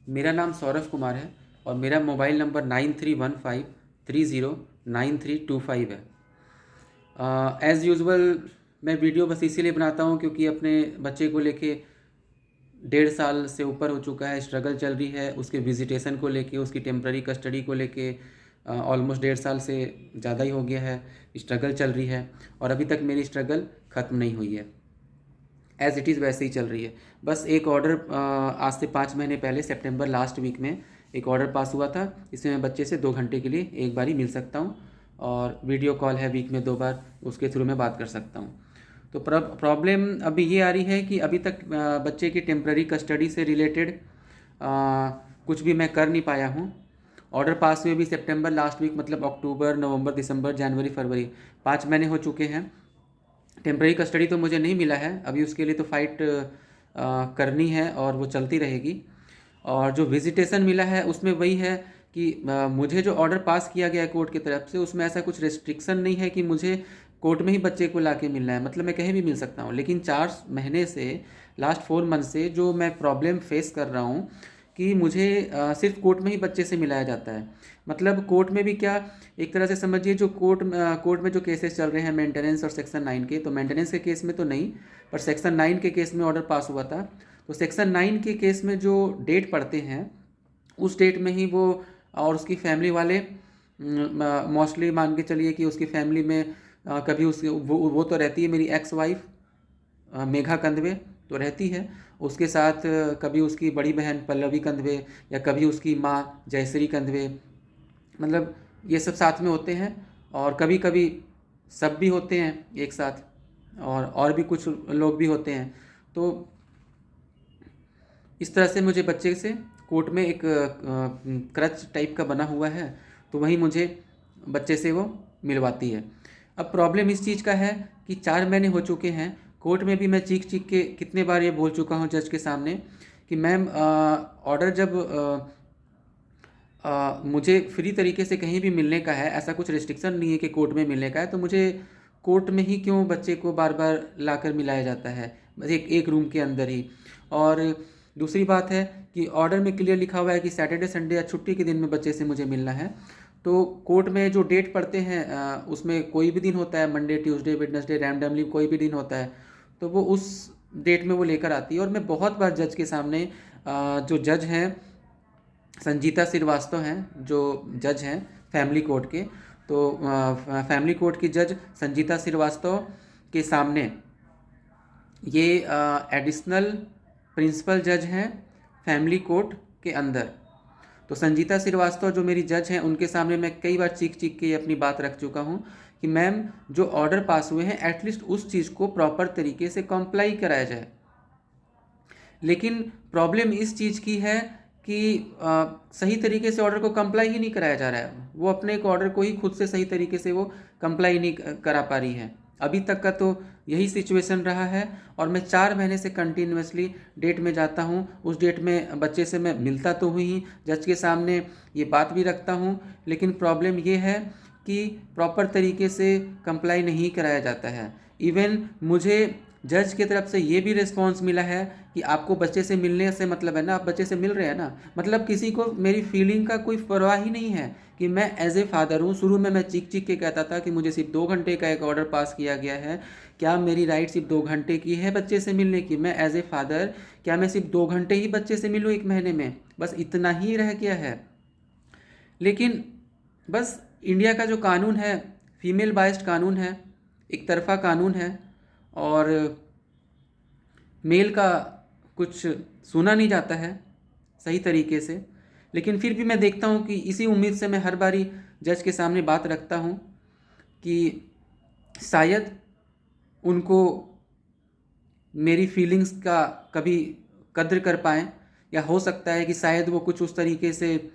मेरा नाम सौरभ कुमार है और मेरा मोबाइल नंबर 9315309325 है। एज़ यूजुअल मैं वीडियो बस इसीलिए बनाता हूँ क्योंकि अपने बच्चे को लेके 1.5 साल से ऊपर हो चुका है, स्ट्रगल चल रही है उसके विजिटेशन को लेके, उसकी टेम्प्ररी कस्टडी को लेके। ऑलमोस्ट 1.5 साल से ज़्यादा ही हो गया है, स्ट्रगल चल रही है और अभी तक मेरी स्ट्रगल ख़त्म नहीं हुई है। एज़ इट इज़ वैसे ही चल रही है। बस एक ऑर्डर आज से 5 महीने पहले सितंबर लास्ट वीक में एक ऑर्डर पास हुआ था। इसमें मैं बच्चे से 2 घंटे के लिए एक बार ही मिल सकता हूँ और वीडियो कॉल है वीक में 2 बार, उसके थ्रू मैं बात कर सकता हूँ। तो प्रॉब्लम अभी ये आ रही है कि अभी तक बच्चे की टेम्प्ररी कस्टडी से रिलेटेड कुछ भी मैं कर नहीं पाया हूँ। ऑर्डर पास हुए भी सितंबर लास्ट वीक, मतलब अक्टूबर, नवंबर, दिसंबर, जनवरी, फरवरी 5 महीने हो चुके हैं। टेम्प्रेरी कस्टडी तो मुझे नहीं मिला है अभी, उसके लिए तो फ़ाइट करनी है और वो चलती रहेगी। और जो विजिटेशन मिला है उसमें वही है कि मुझे जो ऑर्डर पास किया गया है कोर्ट की तरफ से, उसमें ऐसा कुछ रिस्ट्रिक्शन नहीं है कि मुझे कोर्ट में ही बच्चे को लाके मिलना है, मतलब मैं कहीं भी मिल सकता हूँ। लेकिन 4 महीने से, लास्ट 4 मंथ से जो मैं प्रॉब्लम फेस कर रहा हूँ कि मुझे सिर्फ कोर्ट में ही बच्चे से मिलाया जाता है। मतलब कोर्ट में भी क्या, एक तरह से समझिए जो कोर्ट में जो केसेस चल रहे हैं मेंटेनेंस और सेक्शन 9 के, तो मेंटेनेंस के केस में तो नहीं, पर सेक्शन 9 के केस में ऑर्डर पास हुआ था। तो सेक्शन 9 के केस में जो डेट पड़ते हैं उस डेट में ही वो और उसकी फैमिली वाले, मोस्टली मान के चलिए कि उसकी फैमिली में कभी उसकी वो तो रहती है मेरी एक्स वाइफ मेघा कंदवे तो रहती है, उसके साथ कभी उसकी बड़ी बहन पल्लवी कंदवे या कभी उसकी माँ जयश्री कंदवे, मतलब ये सब साथ में होते हैं। और कभी कभी सब भी होते हैं एक साथ, और भी कुछ लोग भी होते हैं। तो इस तरह से मुझे बच्चे से कोर्ट में एक क्रच टाइप का बना हुआ है, तो वही मुझे बच्चे से वो मिलवाती है। अब प्रॉब्लम इस चीज़ का है कि 4 महीने हो चुके हैं, कोर्ट में भी मैं चीख चीख के कितने बार ये बोल चुका हूँ जज के सामने कि मैम ऑर्डर जब मुझे फ्री तरीके से कहीं भी मिलने का है, ऐसा कुछ रिस्ट्रिक्शन नहीं है कि कोर्ट में मिलने का है, तो मुझे कोर्ट में ही क्यों बच्चे को बार बार लाकर मिलाया जाता है, बस एक रूम के अंदर ही। और दूसरी बात है कि ऑर्डर में क्लियर लिखा हुआ है कि सैटरडे संडे या छुट्टी के दिन में बच्चे से मुझे मिलना है। तो कोर्ट में जो डेट पड़ते हैं उसमें कोई भी दिन होता है, मंडे, ट्यूसडे, वेडनेसडे, रैंडमली कोई भी दिन होता है, तो वो उस डेट में वो लेकर आती है। और मैं बहुत बार जज के सामने, जो जज हैं संजीता श्रीवास्तव हैं जो जज हैं फैमिली कोर्ट के, तो फैमिली कोर्ट की जज संजीता श्रीवास्तव के सामने ये एडिशनल प्रिंसिपल जज हैं फैमिली कोर्ट के अंदर। तो संजीता श्रीवास्तव जो मेरी जज हैं उनके सामने मैं कई बार चीख चीख के अपनी बात रख चुका हूँ कि मैम जो ऑर्डर पास हुए हैं एटलीस्ट उस चीज़ को प्रॉपर तरीके से कंप्लाई कराया जाए। लेकिन प्रॉब्लम इस चीज़ की है कि सही तरीके से ऑर्डर को कंप्लाई ही नहीं कराया जा रहा है। वो अपने एक ऑर्डर को ही खुद से सही तरीके से वो कंप्लाई नहीं करा पा रही है। अभी तक का तो यही सिचुएशन रहा है और मैं 4 महीने से कंटिन्यूसली डेट में जाता हूँ। उस डेट में बच्चे से मैं मिलता तो हुई ही, जज के सामने ये बात भी रखता हूँ, लेकिन प्रॉब्लम ये है कि प्रॉपर तरीके से कंप्लाई नहीं कराया जाता है। इवन मुझे जज की तरफ से ये भी रिस्पॉन्स मिला है कि आपको बच्चे से मिलने से मतलब है ना, आप बच्चे से मिल रहे हैं ना, मतलब किसी को मेरी फीलिंग का कोई परवाह ही नहीं है कि मैं एज ए फादर हूँ। शुरू में मैं चीख चीख के कहता था कि मुझे सिर्फ 2 घंटे का एक ऑर्डर पास किया गया है, क्या मेरी राइट सिर्फ 2 घंटे की है बच्चे से मिलने की? मैं एज ए फादर क्या मैं सिर्फ 2 घंटे ही बच्चे से मिलूँ एक महीने में? बस इतना ही रह गया है। लेकिन बस इंडिया का जो कानून है फीमेल बाइस्ड कानून है, एक तरफा कानून है और मेल का कुछ सुना नहीं जाता है सही तरीके से। लेकिन फिर भी मैं देखता हूँ कि इसी उम्मीद से मैं हर बारी जज के सामने बात रखता हूँ कि शायद उनको मेरी फीलिंग्स का कभी कद्र कर पाएँ, या हो सकता है कि शायद वो कुछ उस तरीके से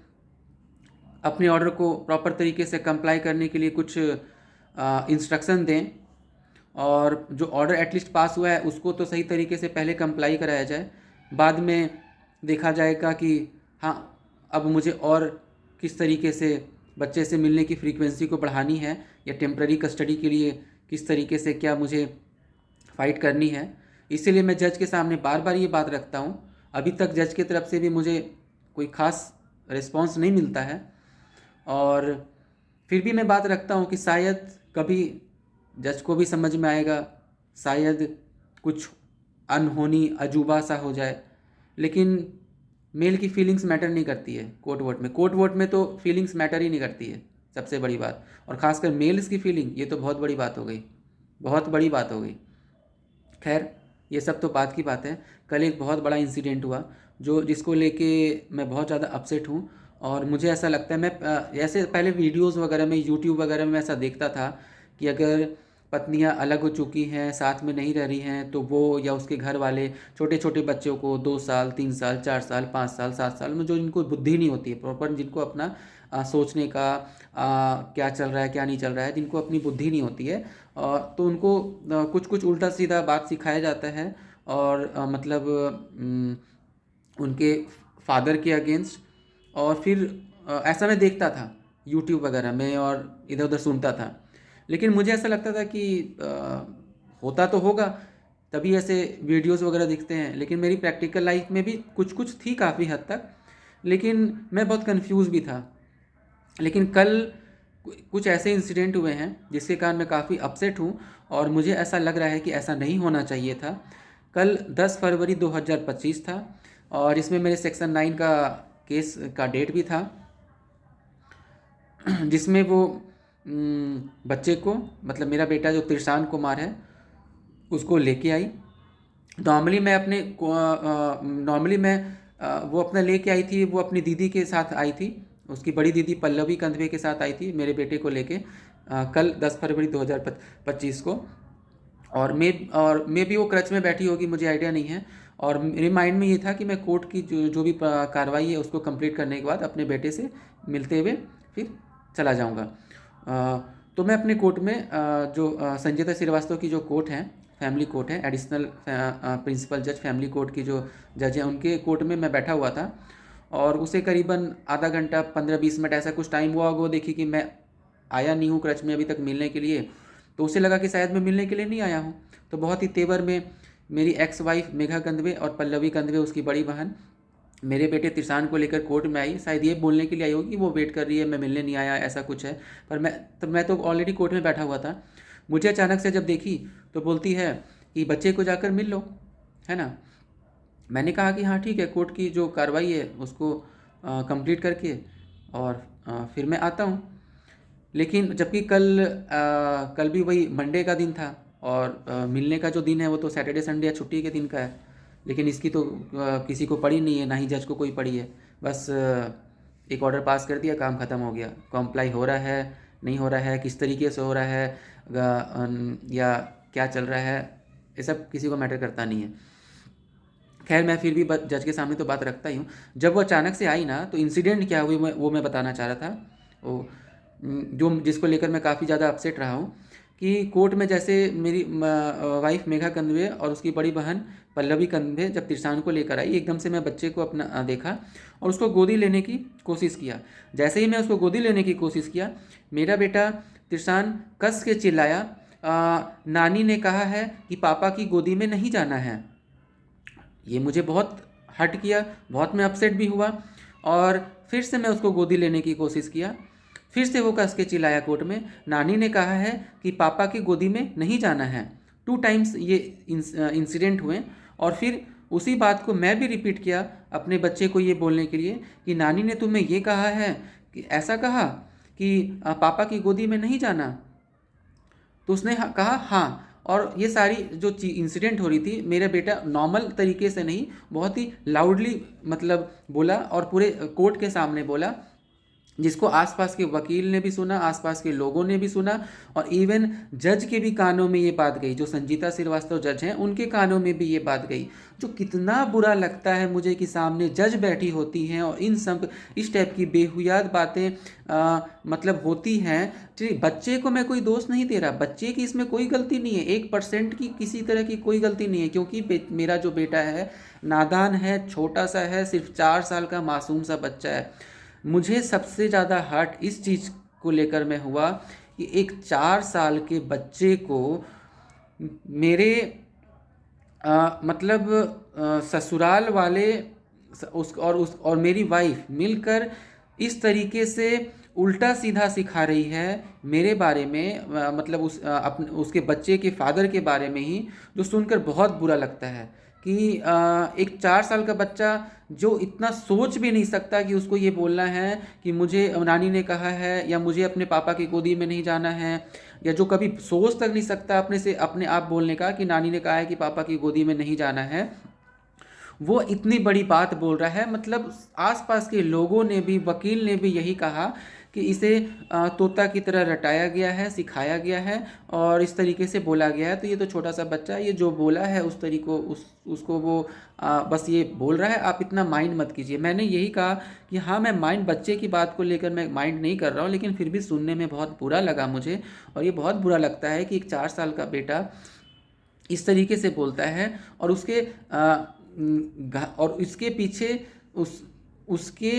अपने ऑर्डर को प्रॉपर तरीके से कंप्लाई करने के लिए कुछ इंस्ट्रक्शन दें, और जो ऑर्डर एटलीस्ट पास हुआ है उसको तो सही तरीके से पहले कंप्लाई कराया जाए। बाद में देखा जाएगा कि हाँ अब मुझे और किस तरीके से बच्चे से मिलने की फ्रीक्वेंसी को बढ़ानी है, या टेम्प्ररी कस्टडी के लिए किस तरीके से क्या मुझे फ़ाइट करनी है। इसीलिए मैं जज के सामने बार बार ये बात रखता हूँ। अभी तक जज की तरफ से भी मुझे कोई ख़ास रिस्पॉन्स नहीं मिलता है। और फिर भी मैं बात रखता हूँ कि शायद कभी जज को भी समझ में आएगा, शायद कुछ अनहोनी अजूबा सा हो जाए। लेकिन मेल की फीलिंग्स मैटर नहीं करती है कोर्ट वोट में तो फीलिंग्स मैटर ही नहीं करती है, सबसे बड़ी बात। और ख़ासकर मेल्स की फीलिंग, ये तो बहुत बड़ी बात हो गई, बहुत बड़ी बात हो गई। खैर, ये सब तो बात की बात है। कल एक बहुत बड़ा इंसिडेंट हुआ जिसको लेके मैं बहुत ज़्यादा अपसेट हूँ। और मुझे ऐसा लगता है, मैं ऐसे पहले वीडियोस वगैरह में, यूट्यूब वगैरह में ऐसा देखता था कि अगर पत्नियां अलग हो चुकी हैं, साथ में नहीं रह रही हैं, तो वो या उसके घर वाले छोटे छोटे बच्चों को 2 साल 3 साल 4 साल 5 साल 7 साल में, जो इनको बुद्धि नहीं होती है प्रॉपर, जिनको अपना सोचने का क्या चल रहा है क्या नहीं चल रहा है, जिनको अपनी बुद्धि नहीं होती है, तो उनको कुछ कुछ उल्टा सीधा बात सिखाया जाता है। और मतलब उनके फादर के अगेंस्ट। और फिर ऐसा मैं देखता था यूट्यूब वगैरह में और इधर उधर सुनता था। लेकिन मुझे ऐसा लगता था कि होता तो होगा, तभी ऐसे वीडियोस वगैरह दिखते हैं। लेकिन मेरी प्रैक्टिकल लाइफ में भी कुछ कुछ थी काफ़ी हद तक, लेकिन मैं बहुत कंफ्यूज भी था। लेकिन कल कुछ ऐसे इंसिडेंट हुए हैं जिसके कारण मैं काफ़ी अपसेट हूँ, और मुझे ऐसा लग रहा है कि ऐसा नहीं होना चाहिए था। कल 10 फरवरी 2025 था, और इसमें मेरे सेक्शन 9 का केस का डेट भी था, जिसमें वो बच्चे को, मतलब मेरा बेटा जो तिरसान कुमार है, उसको लेके आई। नॉर्मली मैं वो अपना लेके आई थी, वो अपनी दीदी के साथ आई थी, उसकी बड़ी दीदी पल्लवी कंधवे के साथ आई थी मेरे बेटे को लेके, कल 10 फरवरी 2025 को। और मे भी वो क्रच में बैठी होगी, मुझे आइडिया नहीं है। और मेरे माइंड में ये था कि मैं कोर्ट की जो भी कार्रवाई है उसको कंप्लीट करने के बाद अपने बेटे से मिलते हुए फिर चला जाऊंगा। तो मैं अपने कोर्ट में जो संजीता श्रीवास्तव की जो कोर्ट है, फैमिली कोर्ट है, एडिशनल प्रिंसिपल जज फैमिली कोर्ट की जो जज है, उनके कोर्ट में मैं बैठा हुआ था। और उसे करीबन आधा घंटा 15-20 मिनट ऐसा कुछ टाइम हुआ, वो देखी कि मैं आया नहीं हूँ क्रच में अभी तक मिलने के लिए, तो उसे लगा कि शायद मैं मिलने के लिए नहीं आया हूँ। तो बहुत ही तेवर में मेरी एक्स वाइफ मेघा कंधवे और पल्लवी कंधवे, उसकी बड़ी बहन, मेरे बेटे तिरसान को लेकर कोर्ट में आई। शायद ये बोलने के लिए आई होगी कि वो वेट कर रही है, मैं मिलने नहीं आया, ऐसा कुछ है। पर मैं तो ऑलरेडी कोर्ट में बैठा हुआ था। मुझे अचानक से जब देखी तो बोलती है कि बच्चे को जाकर मिल लो, है ना। मैंने कहा कि हाँ ठीक है, कोर्ट की जो कार्रवाई है उसको कंप्लीट करके और फिर मैं आता हूँ। लेकिन जबकि कल भी वही मंडे का दिन था, और मिलने का जो दिन है वो तो सैटरडे संडे या छुट्टी के दिन का है। लेकिन इसकी तो किसी को पड़ी नहीं है, ना ही जज को कोई पड़ी है। बस एक ऑर्डर पास कर दिया, काम ख़त्म हो गया। कॉम्प्लाई हो रहा है नहीं हो रहा है, किस तरीके से हो रहा है, या क्या चल रहा है, ये सब किसी को मैटर करता नहीं है। खैर, मैं फिर भी जज के सामने तो बात रखता ही हूँ। जब वो अचानक से आई ना, तो इंसिडेंट क्या हुई वो मैं बताना चाह रहा था। वो जिसको लेकर मैं काफ़ी ज़्यादा अपसेट रहा हूँ कि कोर्ट में जैसे मेरी वाइफ मेघा कंधवे और उसकी बड़ी बहन पल्लवी कंधवे जब तिरसान को लेकर आई, एकदम से मैं बच्चे को अपना देखा और उसको गोदी लेने की कोशिश किया। जैसे ही मैं उसको गोदी लेने की कोशिश किया, मेरा बेटा तिरसान कस के चिल्लाया, नानी ने कहा है कि पापा की गोदी में नहीं जाना है। ये मुझे बहुत हर्ट किया, बहुत मैं अपसेट भी हुआ। और फिर से मैं उसको गोदी लेने की कोशिश किया, फिर से वो कस के चिल्लाया कोर्ट में, नानी ने कहा है कि पापा की गोदी में नहीं जाना है। 2 टाइम्स ये इंसिडेंट हुए। और फिर उसी बात को मैं भी रिपीट किया अपने बच्चे को ये बोलने के लिए कि नानी ने तुम्हें ये कहा है, कि ऐसा कहा कि पापा की गोदी में नहीं जाना। तो उसने कहा हाँ। और ये सारी जो इंसिडेंट हो रही थी, मेरा बेटा नॉर्मल तरीके से नहीं, बहुत ही लाउडली मतलब बोला, और पूरे कोर्ट के सामने बोला, जिसको आसपास के वकील ने भी सुना, आसपास के लोगों ने भी सुना, और इवन जज के भी कानों में ये बात गई। जो संजीता श्रीवास्तव जज हैं, उनके कानों में भी ये बात गई। जो कितना बुरा लगता है मुझे कि सामने जज बैठी होती हैं और इस टाइप की बेहुयाद बातें मतलब होती हैं। बच्चे को मैं कोई दोष नहीं दे रहा, बच्चे की इसमें कोई गलती नहीं है, 1% की किसी तरह की कोई गलती नहीं है, क्योंकि मेरा जो बेटा है नादान है, छोटा सा है, सिर्फ 4 साल का मासूम सा बच्चा है। मुझे सबसे ज़्यादा हर्ट इस चीज़ को लेकर में हुआ कि एक 4 साल के बच्चे को मेरे मतलब ससुराल वाले और मेरी वाइफ मिलकर इस तरीके से उल्टा सीधा सिखा रही है मेरे बारे में, मतलब उसके बच्चे के फादर के बारे में ही, जो सुनकर बहुत बुरा लगता है कि एक 4 साल का बच्चा जो इतना सोच भी नहीं सकता कि उसको ये बोलना है कि मुझे नानी ने कहा है या मुझे अपने पापा की गोदी में नहीं जाना है, या जो कभी सोच तक नहीं सकता अपने आप बोलने का कि नानी ने कहा है कि पापा की गोदी में नहीं जाना है, वो इतनी बड़ी बात बोल रहा है। मतलब आसपास के लोगों ने भी, वकील ने भी यही कहा कि इसे तोता की तरह रटाया गया है, सिखाया गया है और इस तरीके से बोला गया है। तो ये तो छोटा सा बच्चा, ये जो बोला है उसको वो बस ये बोल रहा है, आप इतना माइंड मत कीजिए। मैंने यही कहा कि हाँ, मैं माइंड, बच्चे की बात को लेकर मैं माइंड नहीं कर रहा हूँ, लेकिन फिर भी सुनने में बहुत बुरा लगा मुझे। और ये बहुत बुरा लगता है कि एक 4 साल का बेटा इस तरीके से बोलता है और और इसके पीछे उसके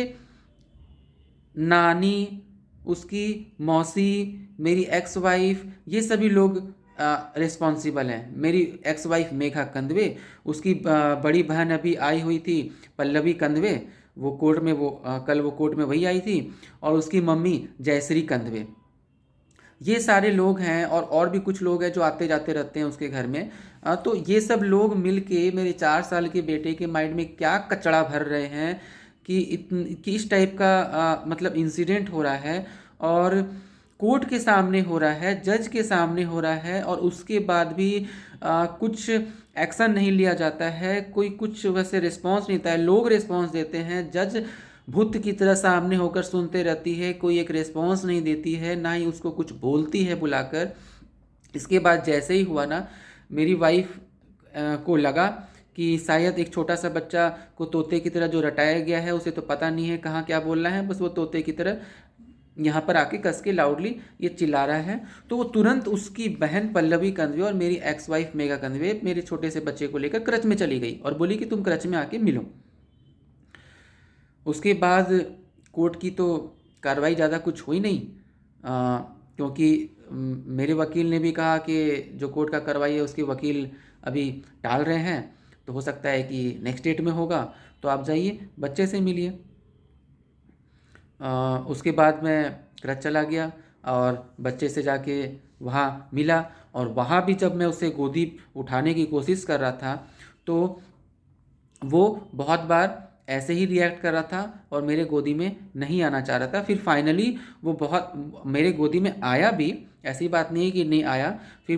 नानी, उसकी मौसी, मेरी एक्स वाइफ, ये सभी लोग रिस्पॉन्सिबल हैं। मेरी एक्स वाइफ मेघा कंदवे, उसकी बड़ी बहन अभी आई हुई थी पल्लवी कंदवे, वो कोर्ट में कल वो कोर्ट में वही आई थी, और उसकी मम्मी जयश्री कंदवे। ये सारे लोग हैं और भी कुछ लोग हैं जो आते जाते रहते हैं उसके घर में। तो ये सब लोग मिल के मेरे 4 साल के बेटे के माइंड में क्या कचड़ा भर रहे हैं कि इस टाइप का मतलब इंसिडेंट हो रहा है और कोर्ट के सामने हो रहा है, जज के सामने हो रहा है, और उसके बाद भी कुछ एक्शन नहीं लिया जाता है, कोई कुछ वैसे रिस्पॉन्स नहीं देता है। लोग रिस्पॉन्स देते हैं, जज भूत की तरह सामने होकर सुनते रहती है, कोई एक रिस्पॉन्स नहीं देती है, ना ही उसको कुछ बोलती है बुलाकर। इसके बाद जैसे ही हुआ ना, मेरी वाइफ को लगा कि शायद एक छोटा सा बच्चा को तोते की तरह जो रटाया गया है, उसे तो पता नहीं है कहाँ क्या बोलना है, बस वो तोते की तरह यहाँ पर आके कस के लाउडली ये चिल्ला रहा है। तो वो तुरंत उसकी बहन पल्लवी कंदवे और मेरी एक्स वाइफ मेघा कंदवे मेरे छोटे से बच्चे को लेकर क्रच में चली गई और बोली कि तुम क्रच में आके मिलो। उसके बाद कोर्ट की तो कार्रवाई ज़्यादा कुछ हुई नहीं, क्योंकि मेरे वकील ने भी कहा कि जो कोर्ट का कार्रवाई है उसके वकील अभी टाल रहे हैं, तो हो सकता है कि नेक्स्ट डेट में होगा, तो आप जाइए बच्चे से मिलिए। उसके बाद मैं क्रच चला गया और बच्चे से जाके वहाँ मिला, और वहाँ भी जब मैं उसे गोदी उठाने की कोशिश कर रहा था तो वो बहुत बार ऐसे ही रिएक्ट कर रहा था और मेरे गोदी में नहीं आना चाह रहा था। फिर फाइनली वो बहुत मेरे गोदी में आया भी, ऐसी बात नहीं है कि नहीं आया। फिर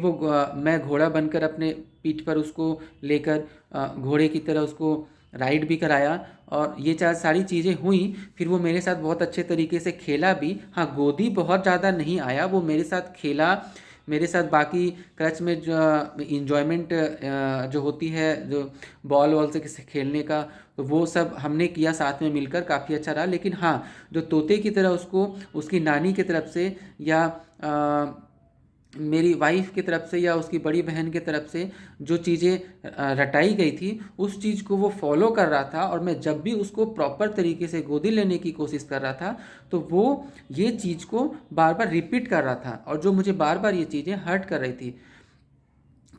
मैं घोड़ा बनकर अपने पीठ पर उसको लेकर घोड़े की तरह उसको राइड भी कराया और ये सारी चीज़ें हुई। फिर वो मेरे साथ बहुत अच्छे तरीके से खेला भी। हाँ, गोदी बहुत ज़्यादा नहीं आया, वो मेरे साथ खेला, मेरे साथ बाकी क्रच में जो इन्जॉयमेंट जो होती है, जो बॉल वॉल से किसी खेलने का, तो वो सब हमने किया साथ में मिलकर, काफ़ी अच्छा रहा। लेकिन हाँ, जो तोते की तरह उसको उसकी नानी की तरफ से या मेरी वाइफ की तरफ से या उसकी बड़ी बहन की तरफ से जो चीज़ें रटाई गई थी, उस चीज़ को वो फॉलो कर रहा था, और मैं जब भी उसको प्रॉपर तरीके से गोदी लेने की कोशिश कर रहा था तो वो ये चीज़ को बार बार रिपीट कर रहा था, और जो मुझे बार बार ये चीज़ें हर्ट कर रही थी।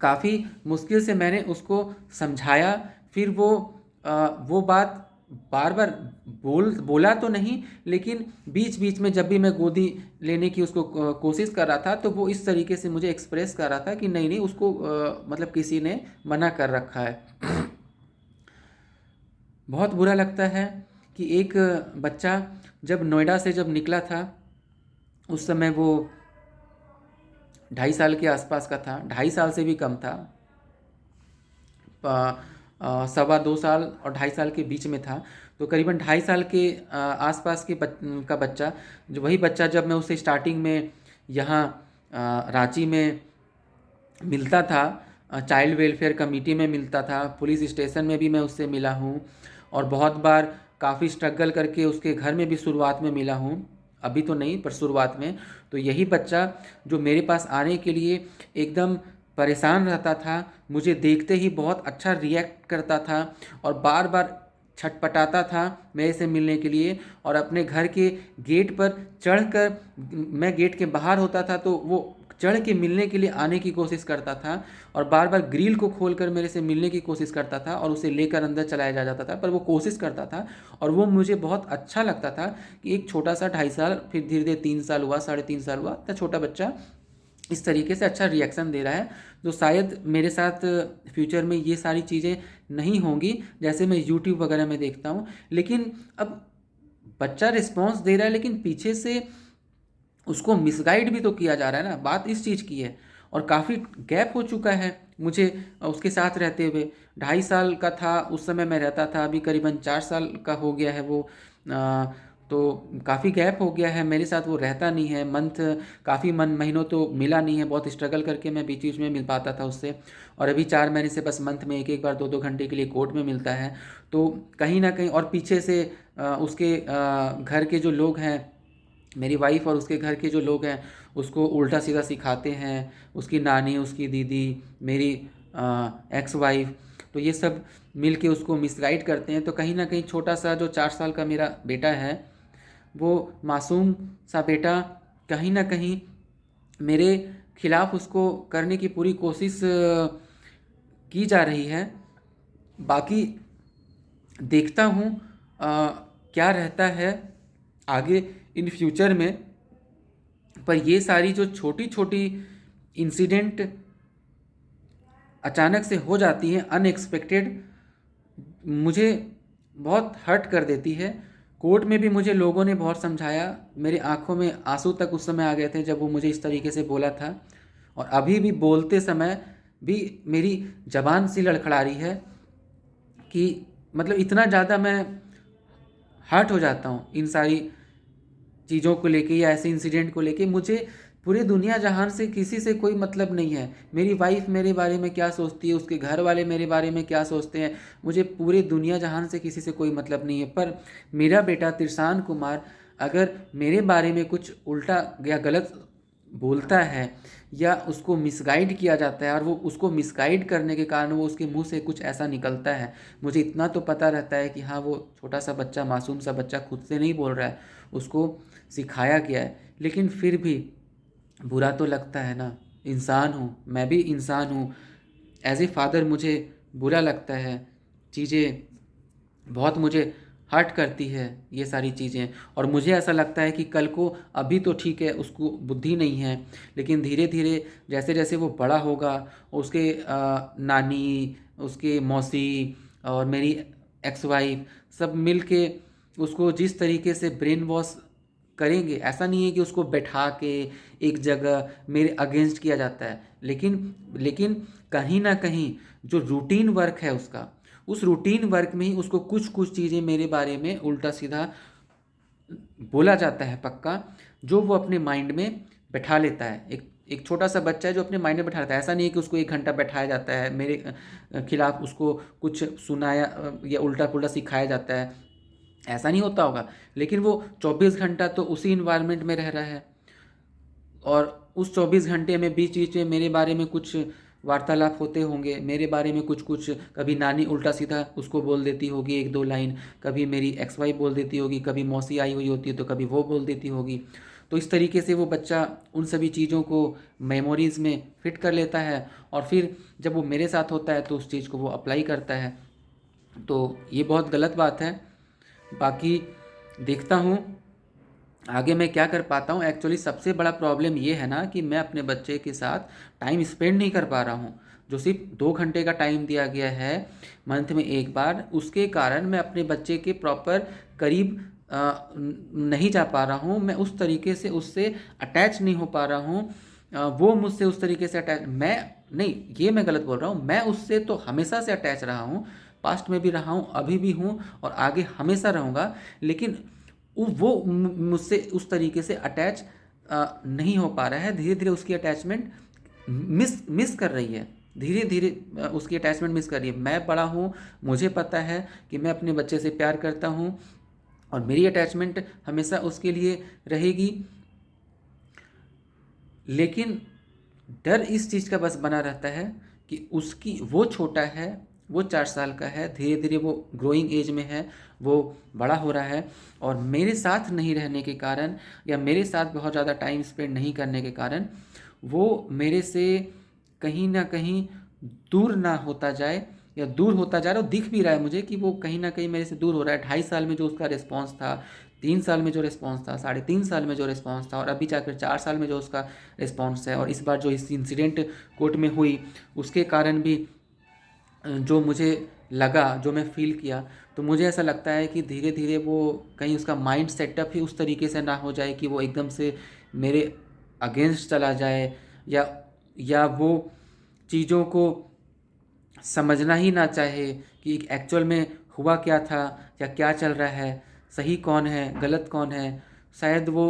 काफ़ी मुश्किल से मैंने उसको समझाया, फिर वो बात बार बार बोला तो नहीं, लेकिन बीच बीच में जब भी मैं गोदी लेने की उसको कोशिश कर रहा था तो वो इस तरीके से मुझे एक्सप्रेस कर रहा था कि नहीं नहीं, उसको मतलब किसी ने मना कर रखा है। बहुत बुरा लगता है कि एक बच्चा जब नोएडा से जब निकला था, उस समय वो 2.5 साल के आसपास का था, 2.5 साल से भी कम था, 2.25 साल और 2.5 साल के बीच में था। तो करीबन 2.5 साल के आसपास का बच्चा, जो वही बच्चा जब मैं उसे स्टार्टिंग में यहाँ रांची में मिलता था, चाइल्ड वेलफेयर कमेटी में मिलता था, पुलिस स्टेशन में भी मैं उससे मिला हूँ, और बहुत बार काफ़ी स्ट्रगल करके उसके घर में भी शुरुआत में मिला हूँ, अभी तो नहीं पर शुरुआत में। तो यही बच्चा जो मेरे पास आने के लिए एकदम परेशान रहता था, मुझे देखते ही बहुत अच्छा रिएक्ट करता था और बार बार छटपटाता था मेरे से मिलने के लिए, और अपने घर के गेट पर चढ़कर, मैं गेट के बाहर होता था तो वो चढ़ के मिलने के लिए आने की कोशिश करता था और बार बार ग्रिल को खोलकर मेरे से मिलने की कोशिश करता था और उसे लेकर अंदर चलाया जा जाता था, पर वो कोशिश करता था और वो मुझे बहुत अच्छा लगता था कि एक छोटा सा 2.5 साल, फिर धीरे धीरे 3 साल हुआ, 3.5 साल हुआ, तो छोटा बच्चा इस तरीके से अच्छा रिएक्शन दे रहा है। तो शायद मेरे साथ फ्यूचर में ये सारी चीज़ें नहीं होंगी जैसे मैं यूट्यूब वगैरह में देखता हूँ। लेकिन अब बच्चा रिस्पॉन्स दे रहा है, लेकिन पीछे से उसको मिसगाइड भी तो किया जा रहा है ना, बात इस चीज़ की है। और काफ़ी गैप हो चुका है मुझे उसके साथ रहते हुए। 2.5 साल का था उस समय मैं रहता था, अभी करीबन 4 साल का हो गया है वो। तो काफ़ी गैप हो गया है, मेरे साथ वो रहता नहीं है। काफ़ी महीनों तो मिला नहीं है, बहुत स्ट्रगल करके मैं बीच बीच में मिल पाता था उससे। और अभी 4 महीने से बस मंथ में एक बार 2 घंटे के लिए कोर्ट में मिलता है। तो कहीं ना कहीं, और पीछे से उसके घर के जो लोग हैं, मेरी वाइफ और उसके घर के जो लोग हैं, उसको उल्टा सीधा सिखाते हैं। उसकी नानी, उसकी दीदी, मेरी एक्स वाइफ, तो ये सब मिल के उसको मिसगाइड करते हैं। तो कहीं ना कहीं छोटा सा जो 4 साल का मेरा बेटा है, वो मासूम सा बेटा, कहीं ना कहीं मेरे खिलाफ उसको करने की पूरी कोशिश की जा रही है। बाकी देखता हूँ क्या रहता है आगे इन फ्यूचर में। पर ये सारी जो छोटी छोटी इंसिडेंट अचानक से हो जाती हैं, अनएक्सपेक्टेड, मुझे बहुत हर्ट कर देती है। कोर्ट में भी मुझे लोगों ने बहुत समझाया, मेरे आंखों में आंसू तक उस समय आ गए थे जब वो मुझे इस तरीके से बोला था। और अभी भी बोलते समय भी मेरी ज़बान सी लड़खड़ा रही है कि मतलब इतना ज़्यादा मैं हर्ट हो जाता हूँ इन सारी चीज़ों को लेके या ऐसे इंसिडेंट को लेके। मुझे पूरे दुनिया जहान से किसी से कोई मतलब नहीं है। मेरी वाइफ मेरे बारे में क्या सोचती है, उसके घर वाले मेरे बारे में क्या सोचते हैं, मुझे पूरे दुनिया जहान से किसी से कोई मतलब नहीं है। पर मेरा बेटा तिरसान कुमार अगर मेरे बारे में कुछ उल्टा या गलत बोलता है या उसको मिसगाइड किया जाता है और वो उसको मिसगाइड करने के कारण वो उसके मुंह से कुछ ऐसा निकलता है, मुझे इतना तो पता रहता है कि हाँ, वो छोटा सा बच्चा, मासूम सा बच्चा खुद से नहीं बोल रहा है, उसको सिखाया गया है। लेकिन फिर भी बुरा तो लगता है ना, इंसान हूँ, मैं भी इंसान हूँ। एज ए फादर मुझे बुरा लगता है, चीज़ें बहुत मुझे हर्ट करती है ये सारी चीज़ें। और मुझे ऐसा लगता है कि कल को, अभी तो ठीक है उसको बुद्धि नहीं है, लेकिन धीरे धीरे जैसे जैसे वो बड़ा होगा, उसके नानी, उसके मौसी और मेरी एक्स वाइफ सब मिल के उसको जिस तरीके से ब्रेन वॉश करेंगे, ऐसा नहीं है कि उसको बैठा के एक जगह मेरे अगेंस्ट किया जाता है, लेकिन कहीं ना कहीं जो रूटीन वर्क है उसका, उस रूटीन वर्क में ही उसको कुछ कुछ चीज़ें मेरे बारे में उल्टा सीधा बोला जाता है पक्का, जो वो अपने माइंड में बैठा लेता है। एक छोटा सा बच्चा है जो अपने माइंड में बैठा लेता है। ऐसा नहीं है कि उसको 1 घंटा बैठाया जाता है, मेरे खिलाफ उसको कुछ सुनाया या उल्टा पुल्टा सिखाया जाता है, ऐसा नहीं होता होगा। लेकिन वो 24 घंटा तो उसी इन्वायरमेंट में रह रहा है और उस 24 घंटे में बीच बीच में मेरे बारे में कुछ वार्तालाप होते होंगे, मेरे बारे में कुछ कुछ, कभी नानी उल्टा सीधा उसको बोल देती होगी 1-2 लाइन, कभी मेरी एक्स वाइफ बोल देती होगी, कभी मौसी आई हुई होती है तो कभी वो बोल देती होगी। तो इस तरीके से वो बच्चा उन सभी चीज़ों को मेमोरीज़ में फिट कर लेता है और फिर जब वो मेरे साथ होता है तो उस चीज़ को वो अप्लाई करता है। तो ये बहुत गलत बात है। बाकी देखता हूँ आगे मैं क्या कर पाता हूँ। एक्चुअली सबसे बड़ा प्रॉब्लम ये है ना कि मैं अपने बच्चे के साथ टाइम स्पेंड नहीं कर पा रहा हूँ। जो सिर्फ 2 घंटे का टाइम दिया गया है मंथ में एक बार, उसके कारण मैं अपने बच्चे के प्रॉपर करीब नहीं जा पा रहा हूँ। मैं उस तरीके से उससे अटैच नहीं हो पा रहा हूँ। वो मुझसे उस तरीके से अटैच, मैं नहीं, ये मैं गलत बोल रहा हूँ। मैं उससे तो हमेशा से अटैच रहा हूँ, पास्ट में भी रहा हूँ, अभी भी हूँ और आगे हमेशा रहूँगा। लेकिन वो मुझसे उस तरीके से अटैच नहीं हो पा रहा है। धीरे धीरे उसकी अटैचमेंट मिस कर रही है, धीरे धीरे उसकी अटैचमेंट मिस कर रही है। मैं बड़ा हूँ, मुझे पता है कि मैं अपने बच्चे से प्यार करता हूँ और मेरी अटैचमेंट हमेशा उसके लिए रहेगी। लेकिन डर इस चीज़ का बस बना रहता है कि वो छोटा है, वो 4 साल का है, धीरे धीरे वो ग्रोइंग एज में है, वो बड़ा हो रहा है और मेरे साथ नहीं रहने के कारण या मेरे साथ बहुत ज़्यादा टाइम स्पेंड नहीं करने के कारण वो मेरे से कहीं न कहीं दूर ना होता जाए, या दूर होता जा रहा है, और दिख भी रहा है मुझे कि वो कहीं न कहीं मेरे से दूर हो रहा है। 2.5 साल में जो उसका रिस्पॉन्स था, 3 साल में जो रिस्पॉन्स था, 3.5 साल में जो रिस्पॉन्स था, और अभी जाकर 4 साल में जो उसका रिस्पॉन्स है, और इस बार जो इस इंसिडेंट कोर्ट में हुई उसके कारण भी जो मुझे लगा, जो मैं फ़ील किया, तो मुझे ऐसा लगता है कि धीरे धीरे वो कहीं उसका माइंड सेटअप ही उस तरीके से ना हो जाए कि वो एकदम से मेरे अगेंस्ट चला जाए, या वो चीज़ों को समझना ही ना चाहे कि एक्चुअल में हुआ क्या था, या क्या चल रहा है, सही कौन है, गलत कौन है। शायद वो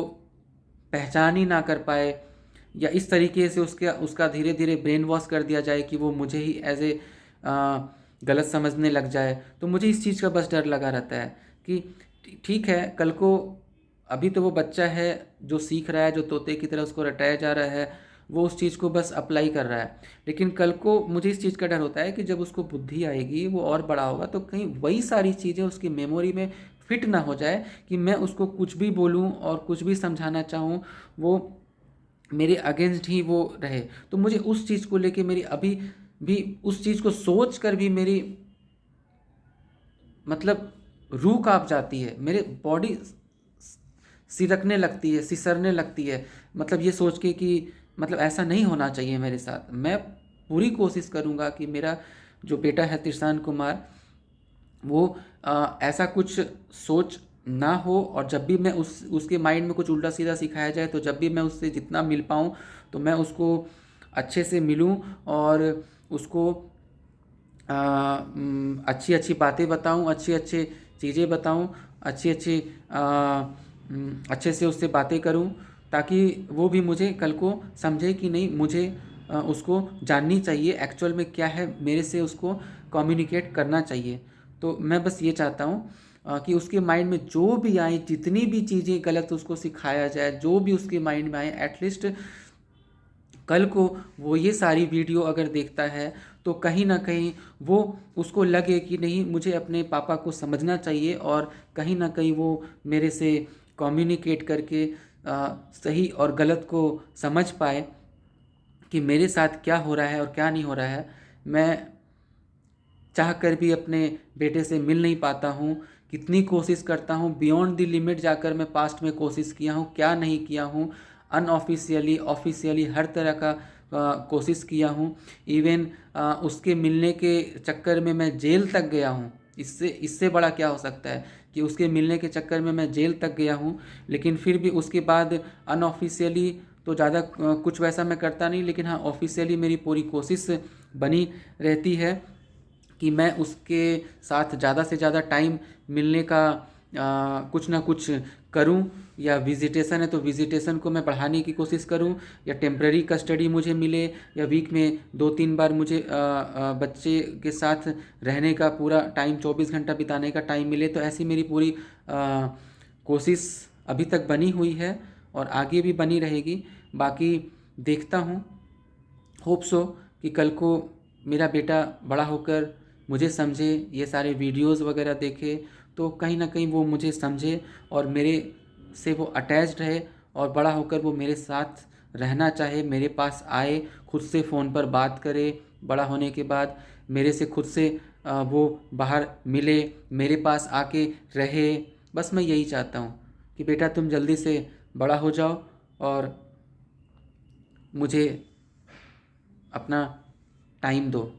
पहचान ही ना कर पाए, या इस तरीके से उसका धीरे धीरे ब्रेन वॉश कर दिया जाए कि वो मुझे ही एज ए गलत समझने लग जाए। तो मुझे इस चीज़ का बस डर लगा रहता है कि ठीक है, कल को अभी तो वो बच्चा है जो सीख रहा है, जो तोते की तरह उसको रटाया जा रहा है, वो उस चीज़ को बस अप्लाई कर रहा है। लेकिन कल को मुझे इस चीज़ का डर होता है कि जब उसको बुद्धि आएगी, वो और बड़ा होगा, तो कहीं वही सारी चीज़ें उसकी मेमोरी में फिट ना हो जाए कि मैं उसको कुछ भी बोलूँ और कुछ भी समझाना चाहूँ, वो मेरे अगेंस्ट ही वो रहे। तो मुझे उस चीज़ को लेके मेरी अभी भी, उस चीज़ को सोच कर भी मेरी मतलब रूह काँप जाती है, मेरे बॉडी सिरकने लगती है, सिसरने लगती है। मतलब ये सोच के कि मतलब ऐसा नहीं होना चाहिए मेरे साथ। मैं पूरी कोशिश करूँगा कि मेरा जो बेटा है तिरसान कुमार, वो ऐसा कुछ सोच ना हो, और जब भी मैं उसके माइंड में कुछ उल्टा सीधा सिखाया जाए, तो जब भी मैं उससे जितना मिल पाऊँ तो मैं उसको अच्छे से मिलूँ, और उसको अच्छी अच्छी बातें बताऊँ, अच्छी अच्छी चीज़ें बताऊँ, अच्छी अच्छी अच्छे से उससे बातें करूँ, ताकि वो भी मुझे कल को समझे कि नहीं, मुझे उसको जाननी चाहिए एक्चुअल में क्या है, मेरे से उसको कम्युनिकेट करना चाहिए। तो मैं बस ये चाहता हूँ कि उसके माइंड में जो भी आए, जितनी भी चीज़ें गलत उसको सिखाया जाए, जो भी उसके माइंड में आए, एटलीस्ट कल को वो ये सारी वीडियो अगर देखता है तो कहीं ना कहीं वो उसको लगे कि नहीं, मुझे अपने पापा को समझना चाहिए, और कहीं ना कहीं वो मेरे से कम्युनिकेट करके सही और गलत को समझ पाए कि मेरे साथ क्या हो रहा है और क्या नहीं हो रहा है। मैं चाह कर भी अपने बेटे से मिल नहीं पाता हूँ, कितनी कोशिश करता हूँ, बियॉन्ड द लिमिट जाकर मैं पास्ट में कोशिश किया हूँ, क्या नहीं किया हूँ, अनऑफिशियली ऑफिशियली हर तरह का कोशिश किया हूँ। इवन उसके मिलने के चक्कर में मैं जेल तक गया हूँ। इससे इससे बड़ा क्या हो सकता है कि उसके मिलने के चक्कर में मैं जेल तक गया हूँ। लेकिन फिर भी उसके बाद अनऑफिशियली तो ज़्यादा कुछ वैसा मैं करता नहीं, लेकिन हाँ, ऑफिशियली मेरी पूरी कोशिश बनी रहती है कि मैं उसके साथ ज़्यादा से ज़्यादा टाइम मिलने का कुछ ना कुछ करूं, या विजिटेशन है तो विजिटेशन को मैं बढ़ाने की कोशिश करूं, या टेम्प्रेरी कस्टडी मुझे मिले, या वीक में 2-3 बार मुझे बच्चे के साथ रहने का पूरा टाइम, 24 घंटा बिताने का टाइम मिले। तो ऐसी मेरी पूरी कोशिश अभी तक बनी हुई है, और आगे भी बनी रहेगी। बाकी देखता हूँ, होप सो कि कल को मेरा बेटा बड़ा होकर मुझे समझे, ये सारे वीडियोस वगैरह देखे, तो कहीं ना कहीं वो मुझे समझे और मेरे से वो अटैच्ड रहे, और बड़ा होकर वो मेरे साथ रहना चाहे, मेरे पास आए, खुद से फ़ोन पर बात करे, बड़ा होने के बाद मेरे से खुद से वो बाहर मिले, मेरे पास आके रहे। बस मैं यही चाहता हूँ कि बेटा तुम जल्दी से बड़ा हो जाओ, और मुझे अपना टाइम दो।